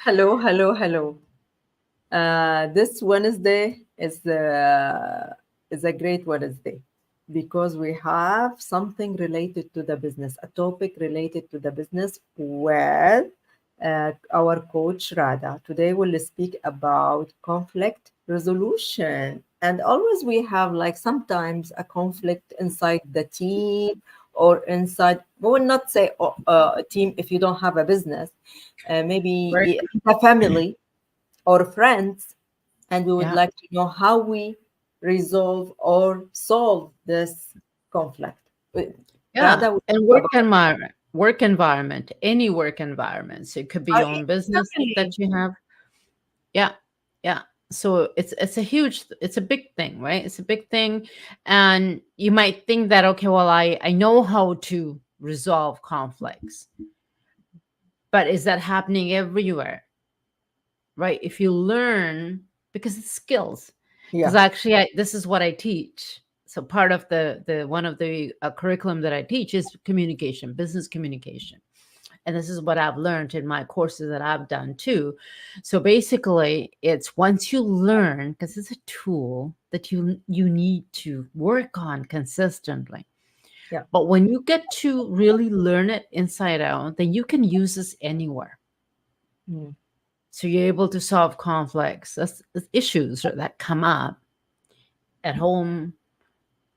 Hello, hello, hello. This Wednesday is a great Wednesday because we have something related to the business, a topic related to the business with our coach Radha. Today we'll speak about conflict resolution. And always we have like sometimes a conflict inside the team or inside, we will not say a team if you don't have a business, maybe Right. a family or friends, and we would Yeah. like to know how we resolve or solve this conflict. Yeah. Radha, we And talk about any work environment. So it could be our your own business family. that you have. Yeah. Yeah. So it's a big thing, right? It's a big thing. And you might think that, okay, well, I know how to resolve conflicts, but is that happening everywhere? Right? If you learn, because it's skills. Because Yeah. actually, this is what I teach. So part of the one of the curriculum that I teach is communication, business communication, and this is what I've learned in my courses that I've done too. So basically, it's once you learn, because it's a tool that you need to work on consistently. Yeah. But when you get to really learn it inside out, then you can use this anywhere. Mm. So you're able to solve conflicts, issues that come up at home,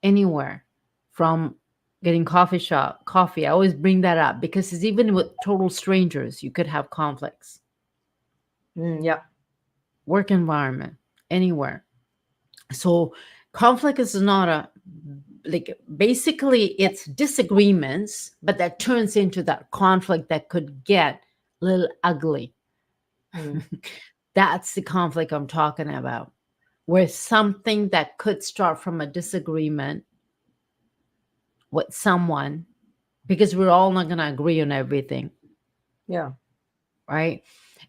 anywhere, from getting coffee. I always bring that up because it's even with total strangers, you could have conflicts. Yeah. Work environment, anywhere. So conflict is not a like basically it's disagreements, but that turns into that conflict that could get a little ugly. Mm. That's the conflict I'm talking about, where something that could start from a disagreement with someone, because we're all not going to agree on everything, Yeah. right?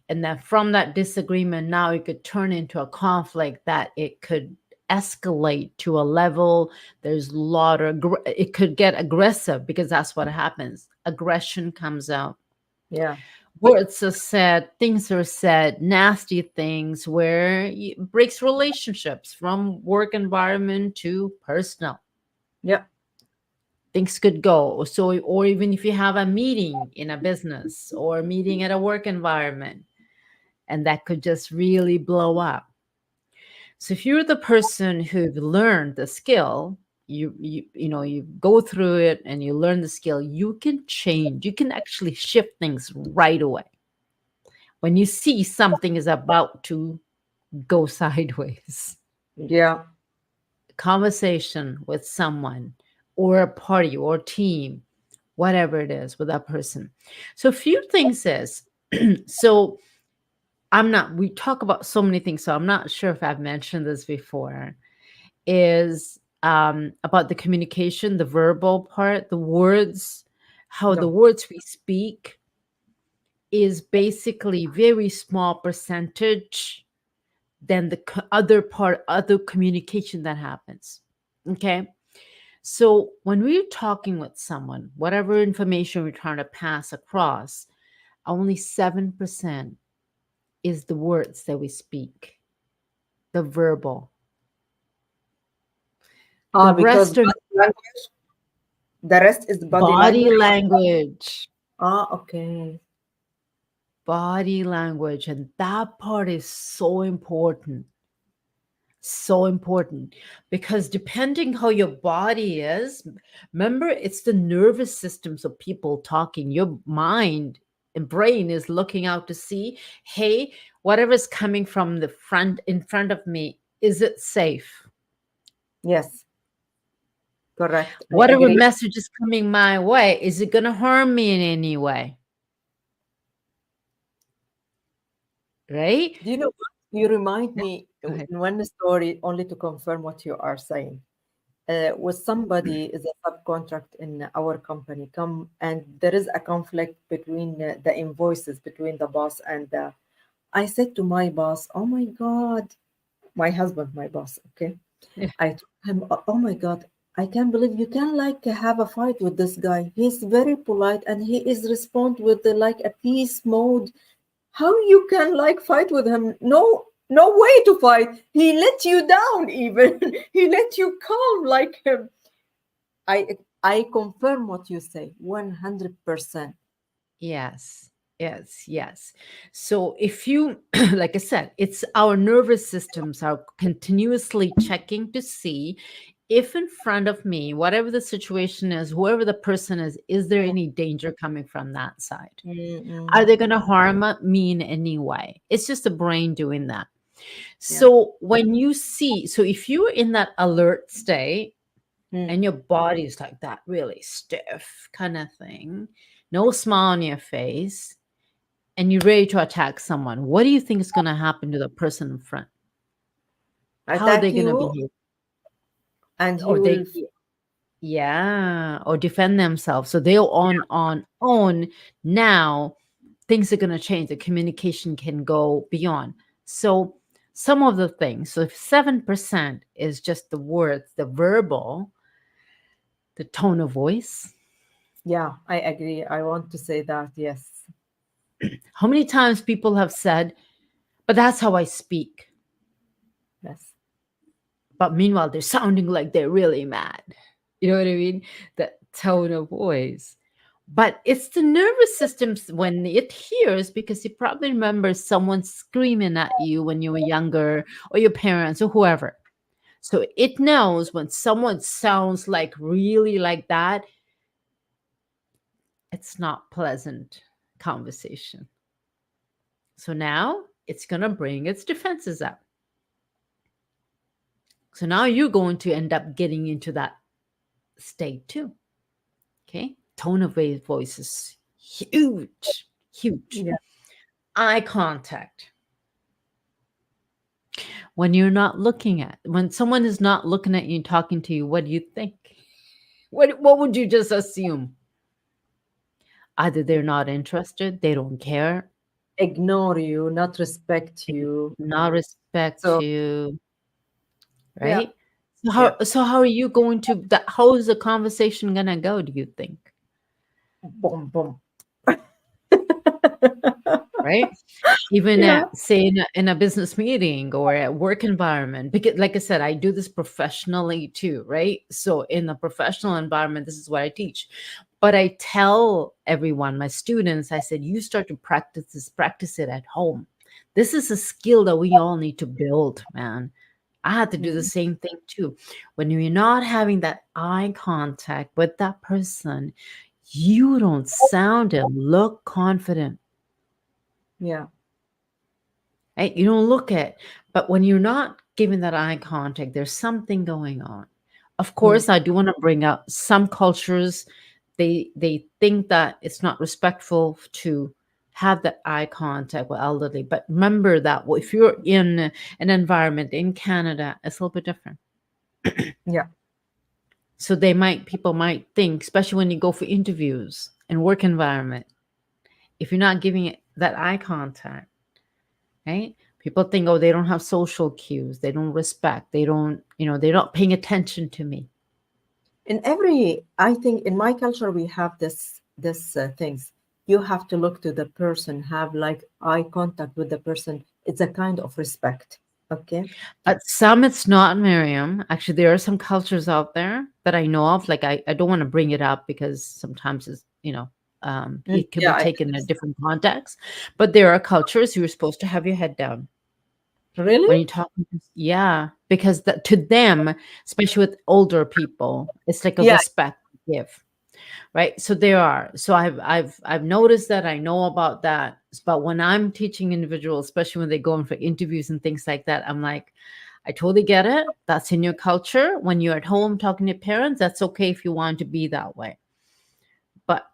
And then from that disagreement, now it could turn into a conflict that it could escalate to a level. There's a lot of, it could get aggressive because that's what happens. Aggression comes out. Yeah. Words are said, things are said, nasty things where it breaks relationships from work environment to personal. Yeah. Things could go. So, or even if you have a meeting in a business or a meeting at a work environment, and that could just really blow up. So if you're the person who've learned the skill, you go through it and you learn the skill, you can change. You can actually shift things right away. When you see something is about to go sideways, Yeah. conversation with someone or a party or team, whatever it is with that person. So a few things is so we talk about so many things, so I'm not sure if I've mentioned this before, is about the communication, the verbal part, the words, how the No. words we speak is basically very small percentage than the other communication that happens. Okay. So when we're talking with someone, whatever information we're trying to pass across, only 7% is the words that we speak, the verbal. The Because rest are body language, the rest is body body language. language. Okay. Body language. And that part is so important. So important. Because depending how your body is, remember, it's the nervous systems of people talking. Your mind and brain is looking out to see, hey, whatever's coming from the front in front of me, is it safe? Yes. Correct. I Whatever agree. message is coming my way, is it going to harm me in any way? Right? Do you know what? You remind Yeah. me Go ahead. in one story only to confirm what you are saying. Was somebody is a subcontract in our company come and there is a conflict between the invoices between the boss and the I said to my boss, oh my god, my husband, my boss, okay, Yeah. I told him, oh my god, I can't believe you can like have a fight with this guy. He's very polite and he is respond with the, like a peace mode. how you can like fight with him? No, no way to fight. He let you down even. He let you calm like him. I confirm what you say 100%. Yes, yes, yes. So if you, like I said, it's our nervous systems are continuously checking to see if in front of me, whatever the situation is, whoever the person is there any danger coming from that side? Are Mm-mm. they going to harm me in any way? It's just the brain doing that. Yeah. So when you see, so if you're in that alert state Mm. and your body's like that really stiff kind of thing, no smile on your face, and you're ready to attack someone, what do you think is going to happen to the person in front? How are they Attack going to you, behave? and he Or will. they, yeah, or defend themselves. So they'll on now things are going to change. The communication can go beyond. So some of the things, so if 7% is just the words, the verbal, the tone of voice. Yeah, I agree. I want to say that. Yes. How many times people have said, but that's how I speak. Yes. But meanwhile, they're sounding like they're really mad. You know what I mean? That tone of voice. But it's the nervous system when it hears, because you probably remember someone screaming at you when you were younger, or your parents, or whoever. So it knows when someone sounds like really like that, it's not pleasant conversation. So now it's going to bring its defenses up. So now you're going to end up getting into that state too. Okay. Tone of voice is huge, huge. Yeah. Eye contact. When you're not looking at, when someone is not looking at you and talking to you, what do you think? What would you just assume? Either they're not interested, they don't care, Ignore you, not respect you. not respect So you, yeah, right? So yeah. how are you going to that? How is the conversation gonna go? Do you think? Boom, boom. Right? Even Yeah. at say in a business meeting or at work environment, because like I said, I do this professionally too, right? So in a professional environment, this is what I teach. But I tell everyone, my students, I said, you start to practice this, practice it at home. This is a skill that we all need to build, man. I had to do the Mm. same thing too. When you're not having that eye contact with that person, you don't sound and look confident. Yeah. Right? You don't look at, but when you're not giving that eye contact, there's something going on. Of Mm. course, I do want to bring up some cultures, they think that it's not respectful to have that eye contact with elderly. But remember that if you're in an environment in Canada, it's a little bit different. Yeah. So people might think, especially when you go for interviews and work environment, if you're not giving it that eye contact, right? People think, oh, they don't have social cues. They don't respect. They don't, they're not paying attention to me. In every, I think in my culture we have this things. You have to look to the person, have like eye contact with the person. It's a kind of respect. Okay. But some it's not, Miriam. Actually, there are some cultures out there that I know of. Like I don't want to bring it up because sometimes it's, Mm. it could Yeah, be I taken in a understand. different context. But there are cultures you're supposed to have your head down Really? when you talk. Yeah, because to them, especially with older people, it's like a Yeah. respect give. Right, so there are, so I've noticed that, I know about that, but when I'm teaching individuals, especially when they go in for interviews and things like that, I'm like, I totally get it. That's in your culture. When you're at home talking to your parents, that's okay if you want to be that way. But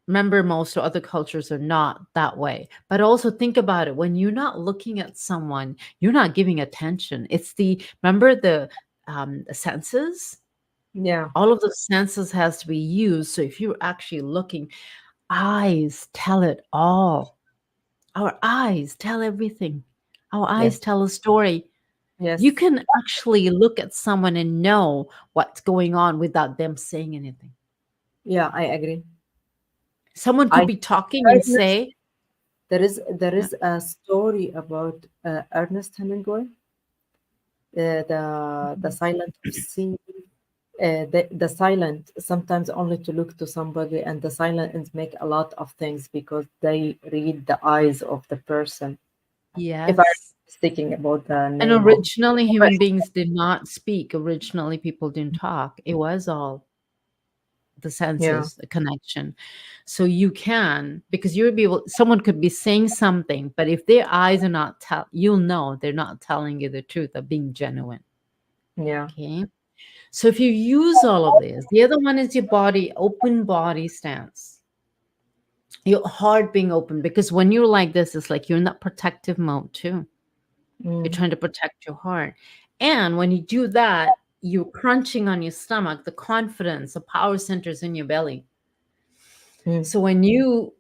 remember, most other cultures are not that way. But also think about it, when you're not looking at someone, you're not giving attention. It's remember the senses, Yeah. all of the senses has to be used. So if you're actually looking, eyes tell it all. Our eyes tell everything. Our eyes Yes. tell a story. You Yes. can actually look at someone and know what's going on without them saying anything. Yeah, I agree. Someone could I be talking and tiredness. say, There Yeah. is a story about Ernest Hemingway, the silent of sea. The silent sometimes only to look to somebody, and the silent make a lot of things because they read the eyes of the person. If I'm Yes. thinking about the And name of originally, human beings did not speak. Originally, people didn't talk. It was all the yeah, senses, the connection. So you can, because you'll be able, someone could be saying something, but if their eyes are not tell, you'll know they're not telling you the truth of being genuine. yeah, Okay. So if you use all of this, the other one is your body, open body stance. Your heart being open, because when you're like this, it's like you're in that protective mode too. You're mm, trying to protect your heart. And when you do that, you're crunching on your stomach, the confidence, the power centers in your belly. mm, So when you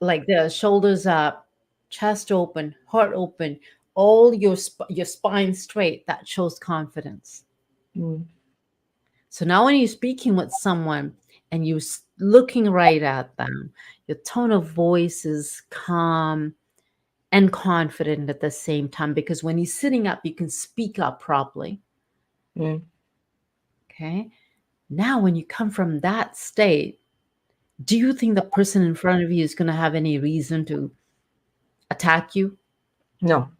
like the shoulders up, chest open, heart open, all your spine straight, that shows confidence. mm, So now when you're speaking with someone and you're looking right at them, your tone of voice is calm and confident at the same time, because when you're sitting up, you can speak up properly. mm. Okay. Now, when you come from that state, do you think the person in front of you is going to have any reason to attack you? No,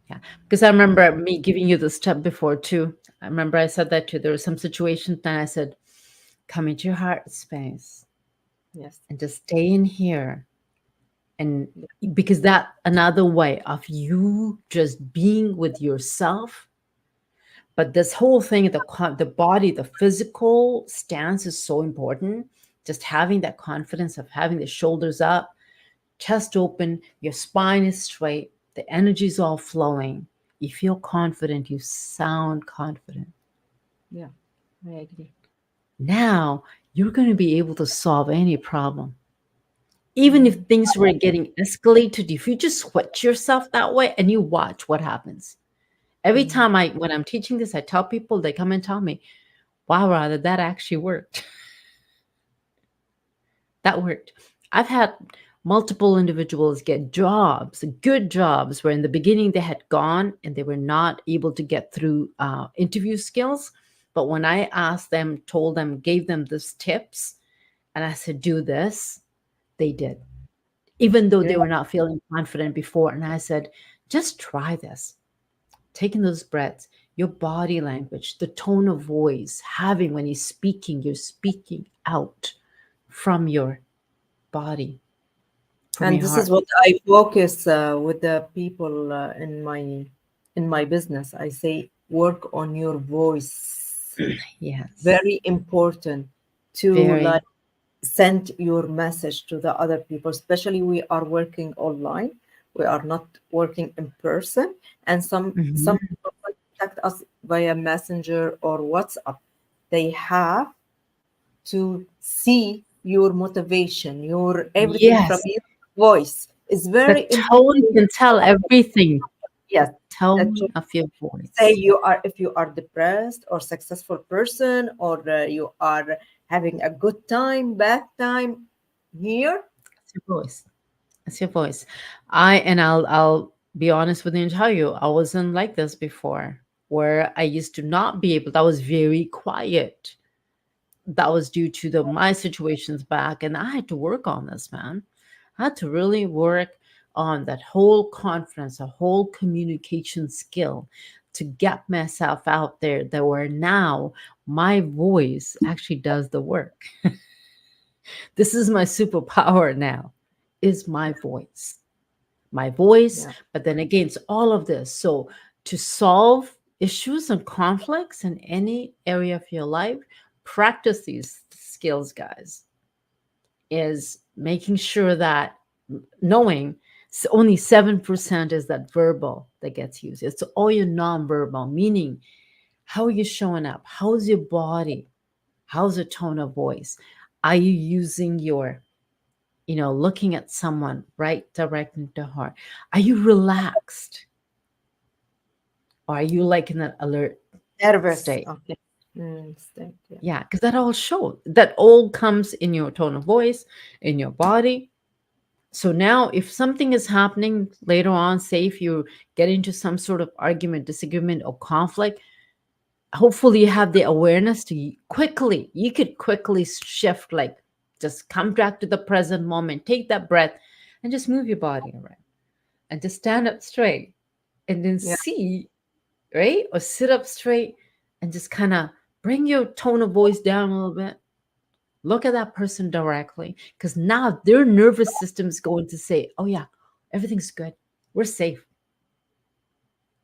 Yeah. Because I remember me giving you this tip before too. I remember I said that too. There were some situations and I said, come into your heart space yes, and just stay in here. And because that another way of you just being with yourself. But this whole thing, the body, the physical stance is so important. Just having that confidence of having the shoulders up, chest open, your spine is straight, the energy is all flowing. You feel confident, you sound confident. yeah, I agree. Now you're going to be able to solve any problem. Even if Mm, things were getting escalated, if you just switch yourself that way and you watch what happens. Every mm, time when I'm teaching this, I tell people, they come and tell me, wow, Radha, that actually worked. That worked. I've had multiple individuals get jobs, good jobs, where in the beginning they had gone and they were not able to get through interview skills. But when I asked them, told them, gave them these tips, and I said, do this, they did, even though yeah, they were not feeling confident before. And I said, just try this. Taking those breaths, your body language, the tone of voice, having when you're speaking out from your body, from and your this is heart. what I focus with the people in my business. I say work on your voice. Yes, Very important to very. like send your message to the other people, especially we are working online, we are not working in person, and some Mhm. people contact us via messenger or WhatsApp. They have to see your motivation, your everything from Yes, your voice is the very tone important. can tell everything. Yes, The that tone you of your say voice. you are, if you are depressed or successful person, or you are having a good time, bad time. Here, It's your voice. It's your voice. I'll be honest with you and tell you, I wasn't like this before, where I used to not be able. I was very quiet. That was due to my situations back, and I had to work on this, man. I had to really work on that whole confidence, a whole communication skill to get myself out there, that where now my voice actually does the work. This is my superpower now, is my voice. My voice, yeah, but then again, it's all of this. So to solve issues and conflicts in any area of your life, practice these skills, guys, is making sure that knowing only 7% is that verbal that gets used. It's all your nonverbal, meaning how are you showing up? How's your body? How's the tone of voice? Are you using your, looking at someone right direct into heart? Are you relaxed? Or are you like in that alert nervous. state? Okay. Instinct. Yeah. Yeah, because that all comes in your tone of voice, in your body. So now, if something is happening later on, say if you get into some sort of argument, disagreement, or conflict, hopefully you have the awareness to quickly, you could quickly shift, like just come back to the present moment, take that breath, and just move your body around and just stand up straight and then Yeah. see, right? Or sit up straight and just kind of bring your tone of voice down a little bit. Look at that person directly because now their nervous system is going to say, oh, yeah, everything's good. We're safe.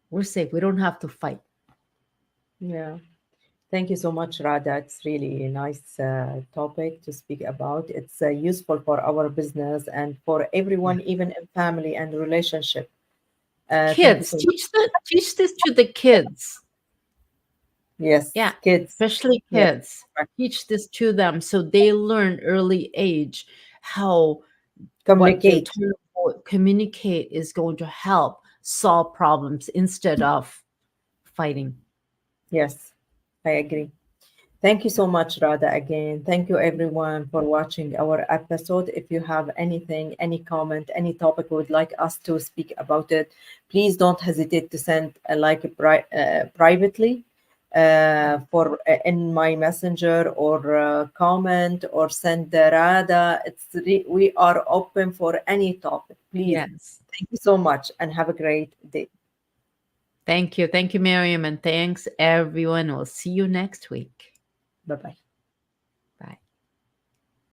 We're safe. We don't have to fight. Yeah. Thank you so much, Radha. It's really a nice topic to speak about. It's useful for our business and for Yeah. everyone, even in family and relationship. Thank you Kids, so much. teach this to the kids. Yes, Yeah, kids. especially Yes, kids. correct. Teach this to them so they learn early age how what their Communicate. tone of voice communicate is going to help solve problems instead of fighting. Yes, I agree. Thank you so much, Radha, again. Thank you, everyone, for watching our episode. If you have anything, any comment, any topic would like us to speak about it, please don't hesitate to send a like privately for in my messenger or comment or send Radha. We are open for any topic. Please, Yes. thank you so much and have a great day. Thank you. Thank you, Mariam. And thanks, everyone. We'll see you next week. Bye bye.